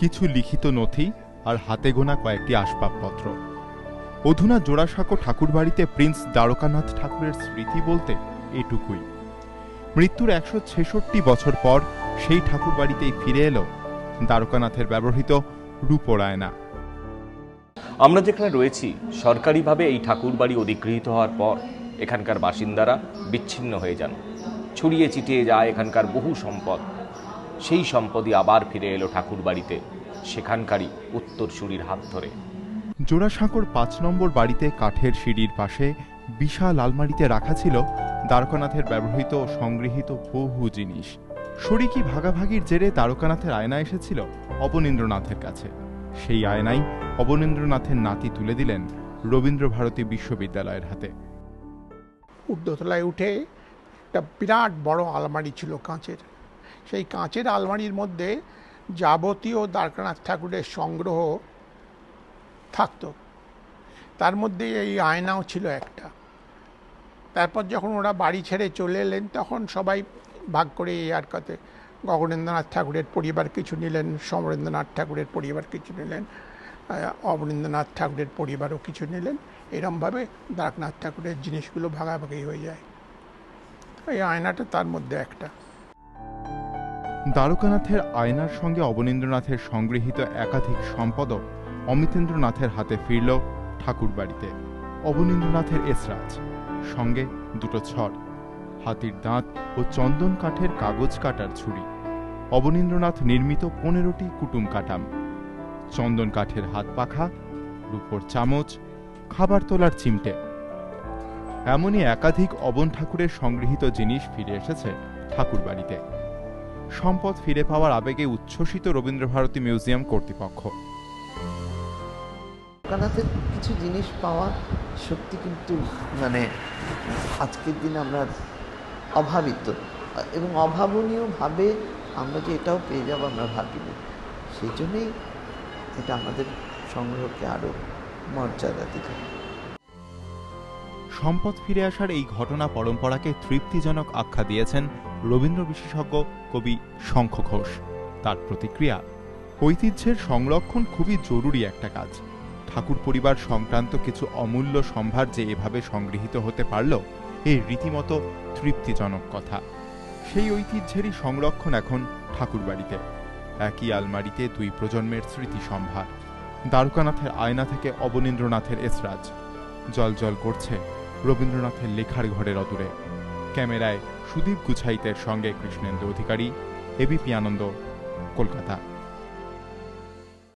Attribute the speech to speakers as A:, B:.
A: কিছু লিখিত নথি আর হাতে গোনা কয়েকটি আসবাবপত্র। অধুনা জোড়াসাঁকো ঠাকুরবাড়িতে প্রিন্স দ্বারকানাথ ঠাকুরের স্মৃতি বলতে এটুকুই। মৃত্যুর ১৬৬ বছর পর সেই ঠাকুরবাড়িতেই ফিরে এলো দ্বারকানাথের ব্যবহৃত রূপোর আয়না।
B: আমরা যেখানে রয়েছি, সরকারিভাবে এই ঠাকুরবাড়ি অধিগৃহীত হওয়ার পর এখানকার বাসিন্দারা বিচ্ছিন্ন হয়ে যান। ছড়িয়ে ছিটিয়ে যায় এখানকার বহু সম্পদ। সেই সম্পদই আবার ফিরে এলো ঠাকুরবাড়িতে, সেখানকারই উত্তরসূরির হাত ধরে।
A: জোড়াসাঁকোর ৫ নম্বর বাড়িতে কাঠের সিঁড়ির পাশে বিশাল আলমারিতে রাখা ছিল দ্বারকানাথের ব্যবহৃত ও সংগৃহীত বহু জিনিস। শরিকি ভাগাভাগির জেরে দ্বারকানাথের আয়না এসেছিল অবনীন্দ্রনাথের কাছে। সেই আয়নাই অবনীন্দ্রনাথের নাতি তুলে দিলেন রবীন্দ্রভারতী বিশ্ববিদ্যালয়ের হাতে।
C: ঊর্ধ্বতলায় উঠে একটা বিরাট বড় আলমারি ছিল কাঁচের। সেই কাঁচের আলমারির মধ্যে যাবতীয় দ্বারকানাথ ঠাকুরের সংগ্রহ থাকতো। তার মধ্যে এই আয়নাও ছিল একটা। তারপর যখন ওরা বাড়ি ছেড়ে চলে এলেন, তখন সবাই ভাগ করে এই আর কাতে গগনেন্দ্রনাথ ঠাকুরের পরিবার কিছু নিলেন, সমরেন্দ্রনাথ ঠাকুরের পরিবার কিছু নিলেন, অবনীন্দ্রনাথ ঠাকুরের পরিবারও কিছু নিলেন। এরমভাবে দ্বারকানাথ ঠাকুরের জিনিসগুলো ভাগাভাগি হয়ে যায়। এই আয়নাটা তার মধ্যে একটা।
A: দ্বারকানাথের আয়নার সঙ্গে অবনীন্দ্রনাথের সংগৃহীত একাধিক সম্পদও অমিতেন্দ্রনাথের হাতে ফিরল ঠাকুরবাড়িতে। অবনীন্দ্রনাথের এসরাজ, সঙ্গে দুটো ছড়, হাতির দাঁত ও চন্দন কাঠের কাগজ কাটার ছুরি, অবনীন্দ্রনাথ নির্মিত ১৫টি কুটুম কাটাম, চন্দন কাঠের হাত পাখা, রূপোর চামচ, খাবার তোলার চিমটে। এমনই একাধিক অবন ঠাকুরের সংগৃহীত জিনিস ফিরে এসেছে ঠাকুরবাড়িতে। সম্পদ ফিরে পাওয়ার আবেগে উচ্ছ্বসিত রবীন্দ্রভারতী মিউজিয়াম কর্তৃপক্ষ।
D: দ্বারকানাথের কিছু জিনিস পাওয়া সত্যি কিন্তু আজকের দিনে আমরা অভাবিত এবং অভাবনীয়ভাবে আমরা যে এটাও পেয়ে যাবো আমরা ভাবিনি। সেই জন্যই এটা আমাদের সংগ্রহকে আরও মর্যাদা দিতে।
A: সম্পদ ফিরে আসার এই ঘটনা পরম্পরাকে তৃপ্তিজনক আখ্যা দিয়েছেন রবীন্দ্র বিশেষজ্ঞ কবি শঙ্খ ঘোষ। তার প্রতিক্রিয়া, ঐতিহ্যের সংরক্ষণ খুবই জরুরি একটা কাজ। ঠাকুর পরিবার সংক্রান্ত কিছু অমূল্য সম্ভার যে এভাবে সংগৃহীত হতে পারল, এই রীতিমতো তৃপ্তিজনক কথা। সেই ঐতিহ্যেরই সংরক্ষণ এখন ঠাকুরবাড়িতে। একই আলমারিতে ২ প্রজন্মের স্মৃতি সম্ভার। দ্বারকানাথের আয়না থেকে অবনীন্দ্রনাথের এসরাজ। জল করছে রবীন্দ্রনাথের লেখার ঘরের অদূরে। ক্যামেরায় সুদীপ গুছাইতের সঙ্গে কৃষ্ণেন্দু অধিকারী, এবিপি আনন্দ, কলকাতা।